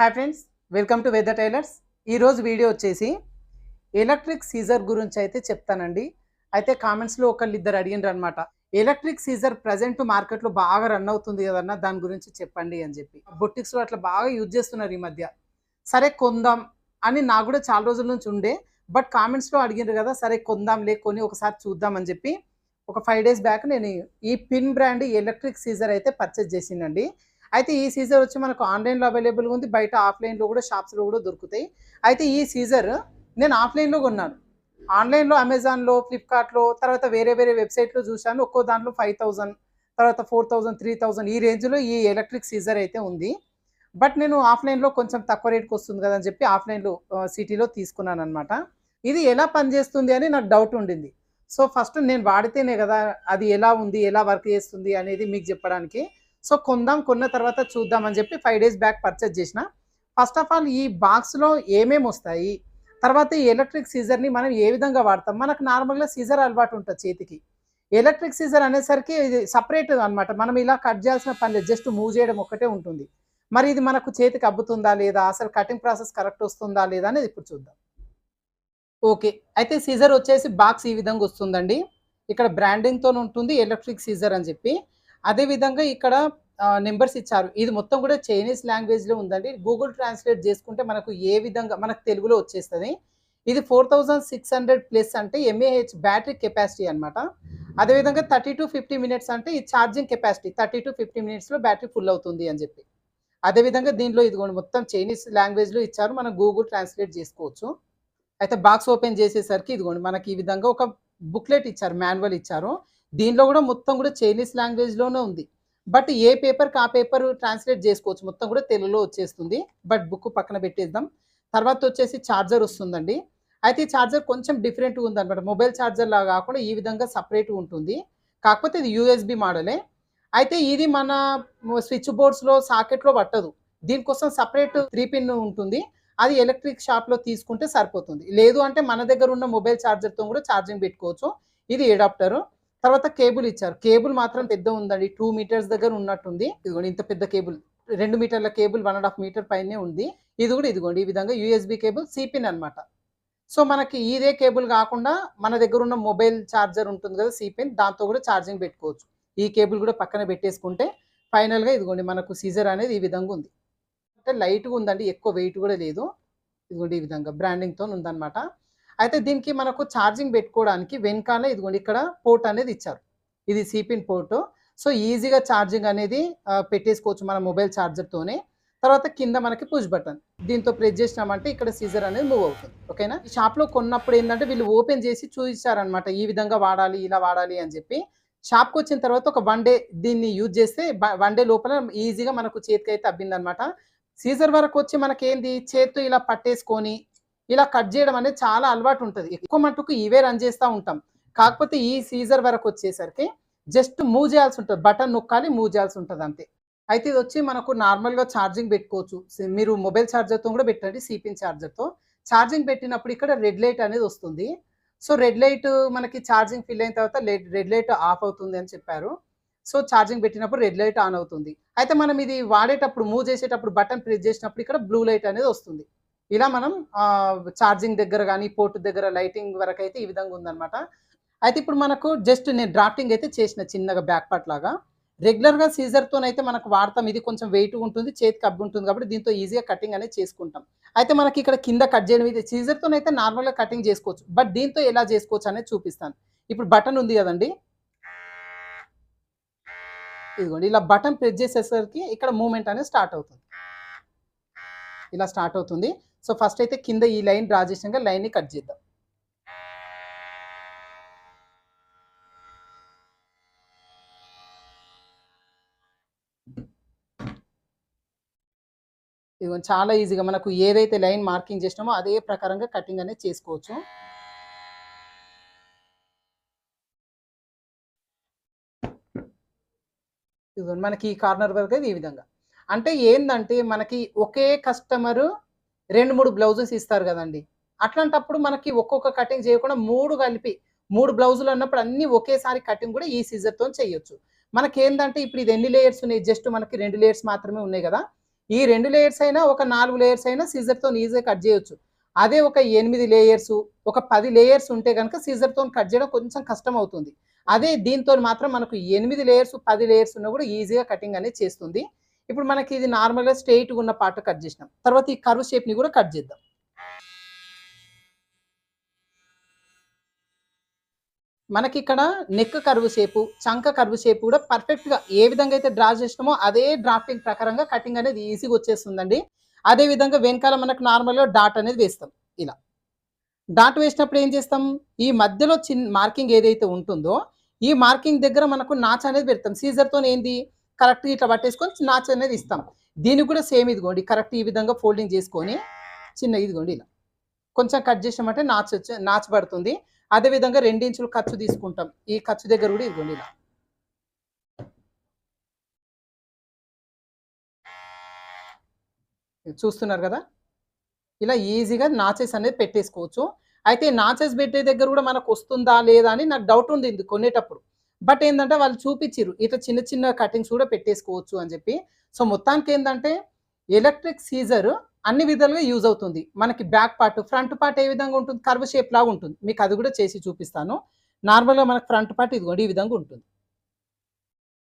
Hi friends, welcome to weather tailors. ఈరోజు video వచ్చేసి electric scissor గురించి అయితే చెప్తానండి. అయితే కామెంట్స్లో ఒకళ్ళిద్దరు అడిగినారు అనమాట, ఎలక్ట్రిక్ సీజర్ ప్రజెంట్ మార్కెట్లో బాగా రన్ అవుతుంది కదన్నా, దాని గురించి చెప్పండి అని చెప్పి. బొటిక్స్లో అట్లా బాగా యూజ్ చేస్తున్నారు ఈ మధ్య. సరే కొందాం అని నాకు కూడా చాలా రోజుల నుంచి ఉండే, బట్ కామెంట్స్లో అడిగినారు కదా, సరే కొందాంలే, కొని ఒకసారి చూద్దాం అని చెప్పి ఒక 5 days బ్యాక్ నేను ఈ పిన్ బ్రాండ్ ఎలక్ట్రిక్ సీజర్ అయితే పర్చేస్ చేసిందండి. అయితే ఈ సీజర్ వచ్చి మనకు ఆన్లైన్లో అవైలబుల్గా ఉంది, బయట ఆఫ్లైన్లో కూడా షాప్స్లో కూడా దొరుకుతాయి. అయితే ఈ సీజర్ నేను ఆఫ్లైన్లో కొన్నాను. ఆన్లైన్లో అమెజాన్లో, ఫ్లిప్కార్ట్లో, తర్వాత వేరే వేరే వెబ్సైట్లో చూశాను. ఒక్కో దాంట్లో 5000, తర్వాత 4000, 3000 ఈ రేంజ్లో ఈ ఎలక్ట్రిక్ సీజర్ అయితే ఉంది. బట్ నేను ఆఫ్లైన్లో కొంచెం తక్కువ రేట్కి వస్తుంది కదా అని చెప్పి ఆఫ్లైన్లో సిటీలో తీసుకున్నాను అనమాట. ఇది ఎలా పనిచేస్తుంది అని నాకు డౌట్ ఉండింది. సో ఫస్ట్ నేను వాడితేనే కదా అది ఎలా ఉంది, ఎలా వర్క్ చేస్తుంది అనేది మీకు చెప్పడానికి. సో కొన్న తర్వాత చూద్దాం అని చెప్పి 5 days బ్యాక్ పర్చేజ్ చేసిన. ఫస్ట్ ఆఫ్ ఆల్ ఈ బాక్స్లో ఏమేమి వస్తాయి, తర్వాత ఈ ఎలక్ట్రిక్ సీజర్ని మనం ఏ విధంగా వాడతాం. మనకు నార్మల్గా సీజర్ అలవాటు ఉంటుంది చేతికి. ఎలక్ట్రిక్ సీజర్ అనేసరికి ఇది సపరేట్ అనమాట. మనం ఇలా కట్ చేయాల్సిన పని లేదు, జస్ట్ మూవ్ చేయడం ఒక్కటే ఉంటుంది. మరి ఇది మనకు చేతికి అబ్బుతుందా లేదా, అసలు కటింగ్ ప్రాసెస్ కరెక్ట్ వస్తుందా లేదా అనేది ఇప్పుడు చూద్దాం. ఓకే, అయితే సీజర్ వచ్చేసి బాక్స్ ఈ విధంగా వస్తుందండి. ఇక్కడ బ్రాండింగ్తో ఉంటుంది ఎలక్ట్రిక్ సీజర్ అని చెప్పి. అదేవిధంగా ఇక్కడ నెంబర్స్ ఇచ్చారు. ఇది మొత్తం కూడా చైనీస్ లాంగ్వేజ్లో ఉందండి. గూగుల్ ట్రాన్స్లేట్ చేసుకుంటే మనకు ఏ విధంగా మనకు తెలుగులో వచ్చేస్తుంది. ఇది 4600 ప్లస్ అంటే ఎంఏహెచ్ బ్యాటరీ కెపాసిటీ అనమాట. అదేవిధంగా 30 to 50 minutes అంటే ఈ ఛార్జింగ్ కెపాసిటీ 30 to 50 minutesలో బ్యాటరీ ఫుల్ అవుతుంది అని చెప్పి. అదేవిధంగా దీనిలో ఇదిగోండి మొత్తం చైనీస్ లాంగ్వేజ్లో ఇచ్చారు, మనం గూగుల్ ట్రాన్స్లేట్ చేసుకోవచ్చు. అయితే బాక్స్ ఓపెన్ చేసేసరికి ఇదిగోండి మనకి ఈ విధంగా ఒక బుక్లెట్ ఇచ్చారు, మాన్యువల్ ఇచ్చారు. దీనిలో కూడా మొత్తం కూడా చైనీస్ లాంగ్వేజ్లోనే ఉంది. బట్ ఏ పేపర్కి ఆ పేపర్ ట్రాన్స్లేట్ చేసుకోవచ్చు, మొత్తం కూడా తెలుగులో వచ్చేస్తుంది. బట్ బుక్ పక్కన పెట్టేద్దాం. తర్వాత వచ్చేసి ఛార్జర్ వస్తుందండి. అయితే ఈ ఛార్జర్ కొంచెం డిఫరెంట్గా ఉందన్నమాట. మొబైల్ ఛార్జర్ లాగా కాకుండా ఈ విధంగా సపరేట్గా ఉంటుంది. కాకపోతే ఇది యూఎస్బి మోడలే. అయితే ఇది మన స్విచ్ బోర్డ్స్లో సాకెట్లో పట్టదు. దీనికోసం సపరేట్ 3 pin ఉంటుంది. అది ఎలక్ట్రిక్ షాప్లో తీసుకుంటే సరిపోతుంది. లేదు అంటే మన దగ్గర ఉన్న మొబైల్ ఛార్జర్తో కూడా ఛార్జింగ్ పెట్టుకోవచ్చు. ఇది అడాప్టర్. తర్వాత కేబుల్ ఇచ్చారు. కేబుల్ మాత్రం పెద్ద ఉందండి, 2 meters దగ్గర ఉన్నట్టుంది. ఇదిగోండి ఇంత పెద్ద కేబుల్, 2 మీటర్ల కేబుల్, 1.5 meter పైనే ఉంది. ఇది కూడా ఇదిగోండి ఈ విధంగా యూఎస్బి కేబుల్, సిపిన్ అనమాట. సో మనకి ఇదే కేబుల్ కాకుండా మన దగ్గర ఉన్న మొబైల్ ఛార్జర్ ఉంటుంది కదా సిపిన్, దాంతో కూడా ఛార్జింగ్ పెట్టుకోవచ్చు. ఈ కేబుల్ కూడా పక్కన పెట్టేసుకుంటే ఫైనల్గా ఇదిగోండి మనకు సీజర్ అనేది ఈ విధంగా ఉంది. అంటే లైట్గా ఉందండి, ఎక్కువ వెయిట్ కూడా లేదు. ఇదిగోండి ఈ విధంగా బ్రాండింగ్తో ఉందన్నమాట. అయితే దీనికి మనకు ఛార్జింగ్ పెట్టుకోవడానికి వెనకాల ఇదిగోండి ఇక్కడ పోర్ట్ అనేది ఇచ్చారు. ఇది సిపిన్ పోర్టు. సో ఈజీగా ఛార్జింగ్ అనేది పెట్టేసుకోవచ్చు మన మొబైల్ ఛార్జర్తోనే. తర్వాత కింద మనకి పుష్ బటన్, దీంతో ప్రెస్ చేసినామంటే ఇక్కడ సీజర్ అనేది మూవ్ అవుతుంది. ఓకేనా. ఈ షాప్లో కొన్నప్పుడు ఏంటంటే వీళ్ళు ఓపెన్ చేసి చూపించారనమాట, ఈ విధంగా వాడాలి, ఇలా వాడాలి అని చెప్పి. షాప్కి వచ్చిన తర్వాత ఒక 1 day దీన్ని యూజ్ చేస్తే 1 day లోపల ఈజీగా మనకు చేతికి అయితే అబ్బిందనమాట. సీజర్ వరకు వచ్చి మనకేంది చేత్తో ఇలా పట్టేసుకొని ఇలా కట్ చేయడం అనేది చాలా అలవాటు ఉంటుంది. ఎక్కువ మట్టుకు ఇవే రన్ చేస్తూ ఉంటాం. కాకపోతే ఈ సీజర్ వరకు వచ్చేసరికి జస్ట్ మూవ్ చేయాల్సి ఉంటుంది, బటన్ నొక్కాలి, మూవ్ చేయాల్సి ఉంటుంది అంతే. అయితే ఇది వచ్చి మనకు నార్మల్గా ఛార్జింగ్ పెట్టుకోవచ్చు. మీరు మొబైల్ ఛార్జర్తో కూడా పెట్టండి, సిపిన్ ఛార్జర్తో. ఛార్జింగ్ పెట్టినప్పుడు ఇక్కడ రెడ్ లైట్ అనేది వస్తుంది. సో రెడ్ లైట్ మనకి ఛార్జింగ్ ఫిల్ అయిన తర్వాత రెడ్ లైట్ ఆఫ్ అవుతుంది అని చెప్పారు. సో ఛార్జింగ్ పెట్టినప్పుడు రెడ్ లైట్ ఆన్ అవుతుంది. అయితే మనం ఇది వాడేటప్పుడు, మూవ్ చేసేటప్పుడు బటన్ ప్రెస్ చేసినప్పుడు ఇక్కడ బ్లూ లైట్ అనేది వస్తుంది. ఇలా మనం ఛార్జింగ్ దగ్గర కానీ పోర్ట్ దగ్గర లైటింగ్ వరకు అయితే ఈ విధంగా ఉందన్నమాట. అయితే ఇప్పుడు మనకు జస్ట్ నేను డ్రాఫ్టింగ్ అయితే చేసిన చిన్నగా బ్యాక్ పార్ట్ లాగా. రెగ్యులర్గా సీజర్తోనైతే మనకు వాడతాం, ఇది కొంచెం వెయిట్ ఉంటుంది, చేతికి అబ్బు ఉంటుంది కాబట్టి దీంతో ఈజీగా కటింగ్ అనేది చేసుకుంటాం. అయితే మనకి ఇక్కడ కింద కట్ చేయడం, ఇది సీజర్తోనైతే నార్మల్గా కటింగ్ చేసుకోవచ్చు, బట్ దీంతో ఎలా చేసుకోవచ్చు అనేది చూపిస్తాను. ఇప్పుడు బటన్ ఉంది కదండి, ఇదిగోండి ఇలా బటన్ ప్రెస్ చేసేసరికి ఇక్కడ మూవ్మెంట్ అనేది స్టార్ట్ అవుతుంది. ఇలా స్టార్ట్ అవుతుంది. సో ఫస్ట్ అయితే కింద ఈ లైన్ డ్రా చేసినాక లైన్ని కట్ చేద్దాం. ఇదిగోండి చాలా ఈజీగా మనకు ఏదైతే లైన్ మార్కింగ్ చేసినామో అదే ప్రకారంగా కటింగ్ అనేది చేసుకోవచ్చు. ఇదిగోండి మనకి ఈ కార్నర్ వరకు అయితే ఈ విధంగా. అంటే ఏందంటే మనకి ఒకే కస్టమరు 2, 3 బ్లౌజెస్ ఇస్తారు కదండి. అట్లాంటప్పుడు మనకి ఒక్కొక్క కటింగ్ చేయకుండా 3 కలిపి 3 బ్లౌజులు అన్నప్పుడు అన్నీ ఒకేసారి కటింగ్ కూడా ఈ సీజర్తో చేయొచ్చు. మనకేందంటే ఇప్పుడు ఇది ఎన్ని లేయర్స్ ఉన్నాయి, జస్ట్ మనకి 2 లేయర్స్ మాత్రమే ఉన్నాయి కదా. ఈ 2 లేయర్స్ అయినా ఒక 4 లేయర్స్ అయినా సీజర్‌తోని ఈజీగా కట్ చేయొచ్చు. అదే ఒక 8 లేయర్స్, ఒక 10 లేయర్స్ ఉంటే గనుక సీజర్‌తోని కట్ చేయడం కొంచెం కష్టమవుతుంది. అదే దీనితోని మాత్రం మనకు 8 లేయర్స్, 10 లేయర్స్ ఉన్నా కూడా ఈజీగా కటింగ్ అనేది చేస్తుంది. ఇప్పుడు మనకి ఇది నార్మల్‌గా స్ట్రెయిట్‌గా ఉన్న పార్ట్ కట్ చేసినాం. తర్వాత ఈ కర్వ్ షేప్‌ని కూడా కట్ చేద్దాం. మనకిక్కడ నెక్ కర్వ్ షేపు, చంక కర్వ్ షేప్ కూడా పర్ఫెక్ట్‌గా ఏ విధంగా అయితే డ్రా చేసినామో అదే డ్రాఫ్టింగ్ ప్రకారంగా కటింగ్ అనేది ఈజీగా వచ్చేస్తుందండి. అదే విధంగా వెనకాల మనకు నార్మల్‌గా డాట్ అనేది వేస్తాం ఇలా. డాట్ వేసినప్పుడు ఏం చేస్తాం? ఈ మధ్యలో మార్కింగ్ ఏదైతే ఉంటుందో, ఈ మార్కింగ్ దగ్గర మనకు నాచ్ అనేది పెడతాం. సీజర్‌తోని ఏంది కరెక్ట్‌గా ఇట్లా పట్టేసుకొని నాచ్ అనేది ఇస్తాం. దీనికి కూడా సేమ్ ఇదిగోండి కరెక్ట్ ఈ విధంగా ఫోల్డింగ్ చేసుకొని ఇదిగోండి ఇలా. కొంచెం కట్ చేసామంటే నాచ్ పడుతుంది. అదే విధంగా 2 ఇంచులు ఖర్చు తీసుకుంటాం. ఈ ఖర్చు దగ్గర కూడా ఇదిగోండి ఇలా. చూస్తున్నారు కదా! ఇలా ఈజీగా నాచెస్ అనేది పెట్టేసుకోవచ్చు. అయితే నాచెస్ పెట్టే దగ్గర కూడా మనకొస్తుందా లేదా అని నాకు డౌట్ ఉండింది కొనేటప్పుడు. బట్ ఏందంటే వాళ్ళు చూపిచ్చిర్రు. ఇట్లా చిన్న చిన్న కటింగ్స్ కూడా పెట్టేసుకోవచ్చు అని చెప్పి. సో మొత్తానికేందంటే ఎలక్ట్రిక్ సీజర్ అన్ని విధాలుగా యూజ్ అవుతుంది. మనకి back part, front part A విధంగా ఉంటుంది? కర్వ్ షేప్ లాగా ఉంటుంది. మీకు అది కూడా చేసి చూపిస్తాను. నార్మల్‌గా మనకు ఫ్రంట్ పార్ట్ ఇదిగోండి ఈ విధంగా ఉంటుంది.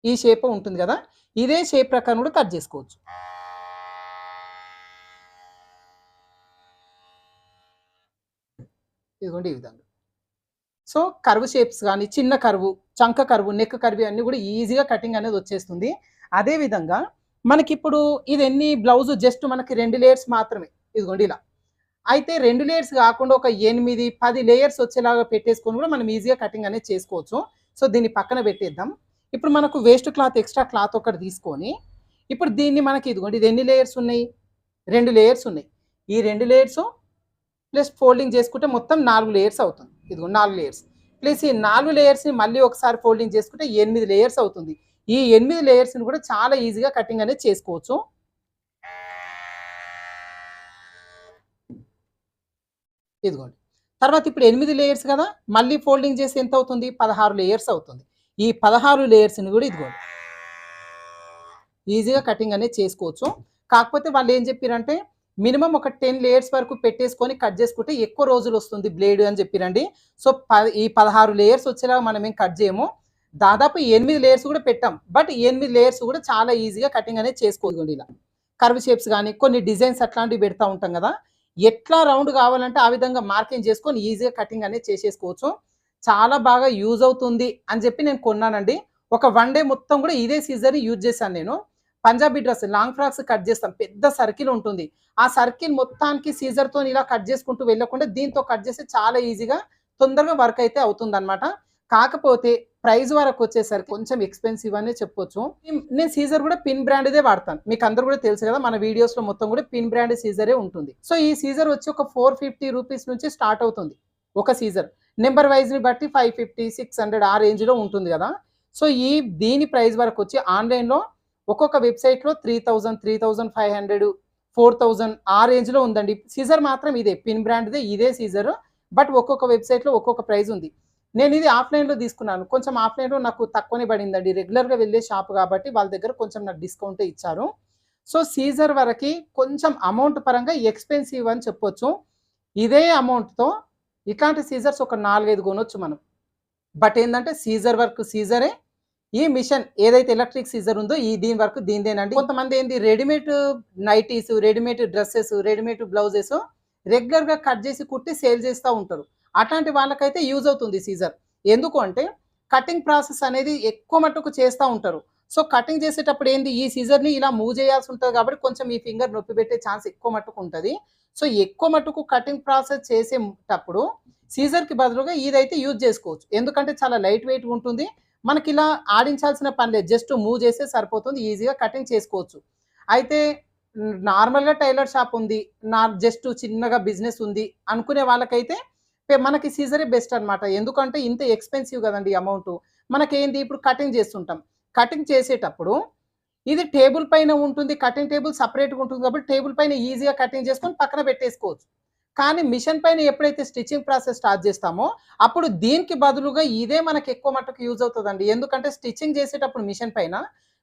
ఈ షేప్ ఉంటుంది కదా! ఇదే షేప్ ప్రకారం కూడా కట్ చేసుకోవచ్చు. ఇదిగోండి ఈ విధంగా. సో, కర్వ్ షేప్స్ గాని, చిన్న కర్వ్, చంక కర్వ్, నెక్ కర్వ్ అన్నీ కూడా ఈజీగా కటింగ్ అనేది వచ్చేస్తుంది. అదే విధంగా మనకిప్పుడు ఇది బ్లౌజ్ జస్ట్ మనకి 2 లేయర్స్ మాత్రమే. ఇదిగోండి ఇలా. అయితే 2 లేయర్స్ కాకుండా ఒక 8, 10 లేయర్స్ వచ్చేలాగా పెట్టేసుకొని కూడా మనం ఈజీగా కటింగ్ అనేది చేసుకోవచ్చు. సో, దీన్ని పక్కన పెట్టేద్దాం. ఇప్పుడు మనకు వేస్ట్ క్లాత్, ఎక్స్‌ట్రా క్లాత్ ఒకటి తీసుకొని, ఇప్పుడు దీన్ని మనకి ఇదిగోండి ఇది ఎన్ని లేయర్స్ ఉన్నాయి? 2 లేయర్స్ ఉన్నాయి. ఈ 2 లేయర్స్ ప్లస్ ఫోల్డింగ్ చేసుకుంటే మొత్తం 4 లేయర్స్ అవుతుంది. ఇదిగో 4 లేయర్స్. ప్లస్ ఈ 4 లేయర్స్‌ని మళ్ళీ ఒకసారి ఫోల్డింగ్ చేసుకుంటే 8 లేయర్స్ అవుతుంది. ఈ 8 లేయర్స్‌ని కూడా చాలా ఈజీగా కటింగ్ అనేది చేసుకోవచ్చు. ఇదిగోండి. తర్వాత ఇప్పుడు 8 లేయర్స్ కదా! మళ్ళీ ఫోల్డింగ్ చేసి ఎంత అవుతుంది? 16 లేయర్స్ అవుతుంది. ఈ 16 లేయర్స్‌ని కూడా ఇదిగోండి ఈజీగా కటింగ్ అనేది చేసుకోవచ్చు. కాకపోతే వాళ్ళు ఏం చెప్పిరంటే మినిమమ్ ఒక 10 లేయర్స్ వరకు పెట్టేసుకొని కట్ చేసుకుంటే ఎక్కువ రోజులు వస్తుంది బ్లేడ్ అని చెప్పిరండి. సో, ఈ 16 లేయర్స్ వచ్చేలాగా మనం ఏం కట్ చేయము. దాదాపు 8 లేయర్స్ కూడా పెట్టాం. బట్ 8 లేయర్స్ కూడా చాలా ఈజీగా కటింగ్ అనేది చేసుకోగండి ఇలా. కర్వ్ షేప్స్ గాని, కొన్ని డిజైన్స్ అట్లాంటివి పెడతా ఉంటాం కదా! ఎట్లా రౌండ్ కావాలంటే ఆ విధంగా మార్కింగ్ చేసుకొని ఈజీగా కటింగ్ అనేది చేసేసుకోవచ్చు. చాలా బాగా యూజ్ అవుతుంది అని చెప్పి నేను కొన్నానండి. ఒక 1 డే మొత్తం కూడా ఇదే సీజర్‌ని యూజ్ చేశాను నేను. Punjabi dress long frocks cut చేస్తాం. పెద్ద సర్కిల్ ఉంటుంది. ఆ సర్కిల్ మొత్తానికి సీజర్‌తోని ఇలా కట్ చేసుకుంటూ వెళ్ళకుండా దీంతో కట్ చేస్తే చాలా ఈజీగా తొందరగా వర్క్ అయితే అవుతుందన్నమాట. కాకపోతే ప్రైస్ వరకొచ్చేసరికి కొంచెం ఎక్స్‌పెన్సివ్ అనే చెప్పొచ్చు. నేను సీజర్ కూడా పిన్ బ్రాండ్‌దే వాడతాను. మీకు అందరూ కూడా తెలుసు కదా! మన వీడియోస్‌లో మొత్తం కూడా పిన్ బ్రాండ్ సీజరే ఉంటుంది. సో, ఈ సీజర్ వచ్చి ఒక 450 రూపీస్ నుంచి స్టార్ట్ అవుతుంది. ఒక సీజర్. నంబర్ వైస్‌ని బట్టి 550, 600 ఆ రేంజ్‌లో ఉంటుంది కదా! సో, దీని ప్రైస్ వరకొచ్చి ఆన్‌లైన్‌లో ఒక్కొక్క వెబ్‌సైట్‌లో 3000, 3500, 4000 ఆ రేంజ్‌లో ఉందండి. సీజర్ మాత్రం ఇదే. పిన్ బ్రాండ్‌దే ఇదే సీజర్. బట్ ఒక్కొక్క వెబ్‌సైట్‌లో ఒక్కొక్క ప్రైస్ ఉంది. నేను ఇది ఆఫ్‌లైన్‌లో తీసుకున్నాను. కొంచెం ఆఫ్‌లైన్‌లో నాకు తక్కువనే పడిందండి. రెగ్యులర్‌గా వెళ్ళే షాప్ కాబట్టి వాళ్ళ దగ్గర కొంచెం నాకు డిస్కౌంటే ఇచ్చారు. సో, సీజర్ వరకి కొంచెం అమౌంట్ పరంగా ఎక్స్‌పెన్సివ్ అని చెప్పొచ్చు. ఇదే అమౌంట్‌తో ఇట్లాంటి సీజర్స్ ఒక 4, 5 కొనొచ్చు మనం. బట్ ఏందంటే సీజర్ వర్క్ సీజరే. ఈ మిషన్ ఏదైతే ఎలక్ట్రిక్ సీజర్ ఉందో దీని వర్క్ దీనిదేనండి. కొంతమంది ఏంది readymade nighties, readymade dresses, readymade blouses రెగ్యులర్‌గా కట్ చేసి కుట్టి సేల్ చేస్తా ఉంటారు. అట్లాంటి వాళ్ళకైతే యూజ్ అవుతుంది సీజర్. ఎందుకు అంటే కటింగ్ ప్రాసెస్ అనేది ఎక్కువ మట్టుకు చేస్తా ఉంటారు. సో, కటింగ్ చేసేటప్పుడు ఏంది ఈ సీజర్‌ని ఇలా మూవ్ చేయాల్సి ఉంటది కాబట్టి కొంచెం ఈ ఫింగర్ నొప్పి పెట్టే ఛాన్స్ ఎక్కువ మట్టుకు ఉంటది. సో, ఎక్కువ మట్టుకు కటింగ్ ప్రాసెస్ చేసేటప్పుడు సీజర్‌కి బదులుగా ఇదైతే యూజ్ చేసుకోవచ్చు. ఎందుకంటే చాలా లైట్ వెయిట్‌గా ఉంటుంది. మనకిలా ఆడించాల్సిన పని లేదు. జస్ట్ మూవ్ చేస్తే సరిపోతుంది. ఈజీగా కటింగ్ చేసుకోవచ్చు. అయితే నార్మల్‌గా టైలర్ షాప్ ఉంది. జస్ట్ చిన్నగా బిజినెస్ ఉంది అనుకునే వాళ్ళకైతే మనకి సీజరే బెస్ట్ అన్నమాట. ఎందుకంటే ఇంత ఎక్స్‌పెన్సివ్ గదండీ అమౌంటు. మనకేంది ఇప్పుడు కటింగ్ చేస్తుంటాం. కటింగ్ చేసేటప్పుడు ఇది టేబుల్ పైన ఉంటుంది. కటింగ్ టేబుల్ సెపరేట్‌గా ఉంటుంది కాబట్టి టేబుల్ పైన ఈజీగా కటింగ్ చేసుకొని పక్కన పెట్టేసుకోవచ్చు. కానీ మిషన్ పైన ఎప్పుడైతే స్టిచ్చింగ్ ప్రాసెస్ స్టార్ట్ చేస్తామో, అప్పుడు దీనికి బదులుగా ఇదే మనకి ఎక్కువ మట్టుకు యూజ్ అవుతదండి. ఎందుకంటే స్టిచ్చింగ్ చేసేటప్పుడు మిషన్ పైన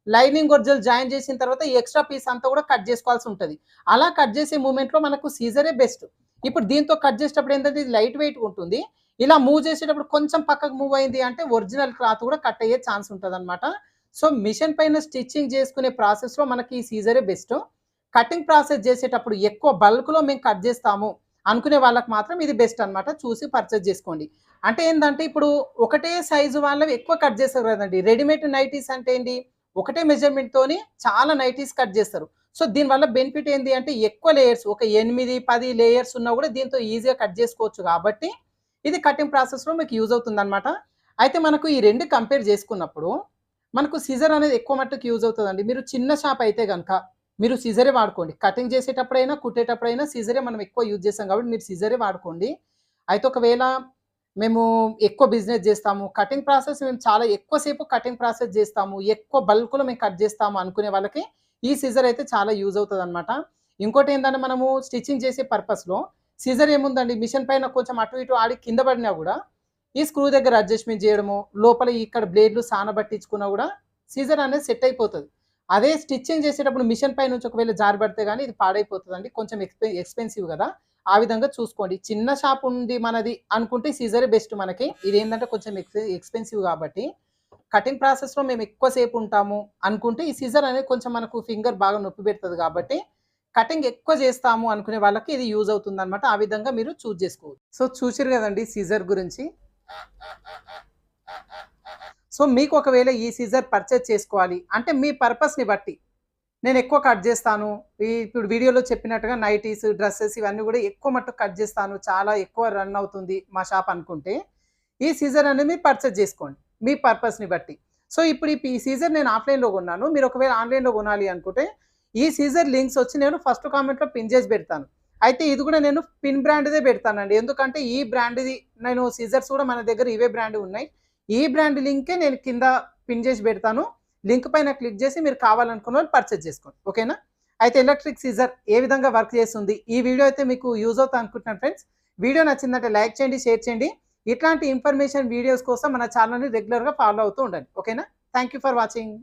లైనింగ్ ఒరిజినల్ జాయిన్ చేసిన తర్వాత ఈ ఎక్స్ట్రా పీస్ అంతా కూడా కట్ చేసుకోవాల్సి ఉంటుంది. అలా కట్ చేసే మూమెంట్లో మనకు సీజరే బెస్ట్. ఇప్పుడు దీంతో కట్ చేసేటప్పుడు ఏంటంటే ఇది లైట్ వెయిట్ ఉంటుంది. ఇలా మూవ్ చేసేటప్పుడు కొంచెం పక్కకు మూవ్ అయింది అంటే ఒరిజినల్ క్లాత్ కూడా కట్ అయ్యే ఛాన్స్ ఉంటదనమాట. సో మిషన్ పైన స్టిచ్చింగ్ చేసుకునే ప్రాసెస్‌లో మనకి ఈ సీజరే బెస్ట్. కటింగ్ ప్రాసెస్ చేసేటప్పుడు ఎక్కువ బల్క్‌లో మేము కట్ చేస్తాము అనుకునే వాళ్ళకి మాత్రం ఇది బెస్ట్ అనమాట. చూసి పర్చేజ్ చేసుకోండి. అంటే ఏందంటే ఇప్పుడు ఒకటే సైజు వాళ్ళవి ఎక్కువ కట్ చేస్తారు కదండీ. రెడీమేడ్ నైటీస్ అంటే ఏంటి? ఒకటే మెజర్‌మెంట్‌తోని చాలా నైటీస్ కట్ చేస్తారు. సో దీనివల్ల బెనిఫిట్ ఏంది అంటే ఎక్కువ లేయర్స్ ఒక 8, 10 లేయర్స్ ఉన్నా కూడా దీంతో ఈజీగా కట్ చేసుకోవచ్చు కాబట్టి ఇది కటింగ్ ప్రాసెస్‌లో మీకు యూజ్ అవుతుందనమాట. అయితే మనకు ఈ 2 కంపేర్ చేసుకున్నప్పుడు మనకు సిజర్ అనేది ఎక్కువ మట్టుకు యూజ్ అవుతదండి. మీరు చిన్న షాప్ అయితే గనక మీరు సిజరే వాడుకోండి. కటింగ్ చేసేటప్పుడైనా, కుట్టేటప్పుడైనా సిజరే మనం ఎక్కువ యూజ్ చేస్తాం కాబట్టి మీరు సిజరే వాడుకోండి. అయితే ఒకవేళ మేము ఎక్కువ బిజినెస్ చేస్తాము, కటింగ్ ప్రాసెస్ మేము చాలా ఎక్కువ సేపు కటింగ్ ప్రాసెస్ చేస్తాము, ఎక్కువ బల్క్‌లో మేము కట్ చేస్తాము అనుకునే వాళ్ళకి ఈ సిజర్ అయితే చాలా యూజ్ అవుతదనమాట. ఇంకోటేందంటే మనము స్టిచ్చింగ్ చేసే పర్పస్‌లో సిజర్ ఏముందండి మిషన్ పైన కొంచెం అటు ఇటు ఆడి కింద పడినా గూడా ఈ స్క్రూ దగ్గర అడ్జస్ట్‌మెంట్ చేయడము, లోపల ఇక్కడ బ్లేడ్‌లు సానబట్టించుకున్నా గూడా సీజర్ అనేది సెట్ అయిపోతది. అదే స్టిచ్చింగ్ చేసేటప్పుడు మిషన్ పై నుంచి ఒకవేళ జారిపడితే గాని ఇది పాడైపోతదండి. కొంచెం ఎక్స్‌పెన్సివ్ గదా! ఆ విధంగా చూసుకోండి. చిన్న షాప్ ఉంది మనది అనుకుంటే సీజరే బెస్ట్ మనకి. ఇదేందంటే కొంచెం ఎక్స్‌పెన్సివ్ గాబట్టి కటింగ్ ప్రాసెస్‌లో మేము ఎక్కువ సేపు ఉంటాము అనుకుంటే ఈ సీజర్ అనేది కొంచెం మనకు ఫింగర్ బాగా నొప్పి పెడతది గాబట్టి కటింగ్ ఎక్కువ చేస్తాము అనుకునే వాళ్ళకి ఇది యూజ్ అవుతుందనమాట. ఆ విధంగా మీరు చూజ్ చేసుకోవచ్చు. సో చూసిర్రు గదండీ సీజర్ గురించి. సో మీకు ఒకవేళ ఈ సీజర్ పర్చేజ్ చేసుకోవాలి అంటే మీ పర్పస్‌ని బట్టి నేను ఎక్కువ కట్ చేస్తాను. ఇప్పుడు వీడియోలో చెప్పినట్టుగా నైటీస్, డ్రెసెస్ ఇవన్నీ గూడా ఎక్కువ మట్టుకు కట్ చేస్తాను. చాలా ఎక్కువ రన్ అవుతుంది మా షాప్ అనుకుంటే ఈ సీజర్ అనేది మీరు పర్చేజ్ చేసుకోండి. మీ పర్పస్‌ని బట్టి. సో ఇప్పుడు ఈ సీజర్ నేను ఆఫ్‌లైన్‌లో కొన్నాను. మీరు ఒకవేళ ఆన్‌లైన్‌లో కొనాలి అనుకుంటే ఈ సీజర్ లింక్స్ వచ్చి నేను ఫస్ట్ కామెంట్‌లో పిన్ చేసి పెడతాను. అయితే ఇది కూడా నేను పిన్ బ్రాండ్‌దే పెడతానండి. ఎందుకంటే ఈ బ్రాండ్‌ది నేను సీజర్స్ కూడా మన దగ్గర ఇవే బ్రాండ్‌వి ఉన్నాయి. ఈ బ్రాండ్ లింకే నేను కింద పిన్ చేసి పెడతాను. లింక్ పైన క్లిక్ చేసి మీరు కావాలనుకున్న వాళ్ళు పర్చేజ్ చేసుకోండి. ఓకేనా? అయితే ఎలక్ట్రిక్ సీజర్ ఏ విధంగా వర్క్ చేస్తుంది? ఈ వీడియో అయితే మీకు యూజ్ అవుతుంది అనుకుంటున్నాను ఫ్రెండ్స్. వీడియో నచ్చిందంటే లైక్ చేయండి, షేర్ చేయండి. ఇట్లాంటి ఇన్ఫర్మేషన్ వీడియోస్ కోసం మన ఛానల్‌ని రెగ్యులర్‌గా ఫాలో అవుతూ ఉండండి. ఓకేనా? Thank you for watching.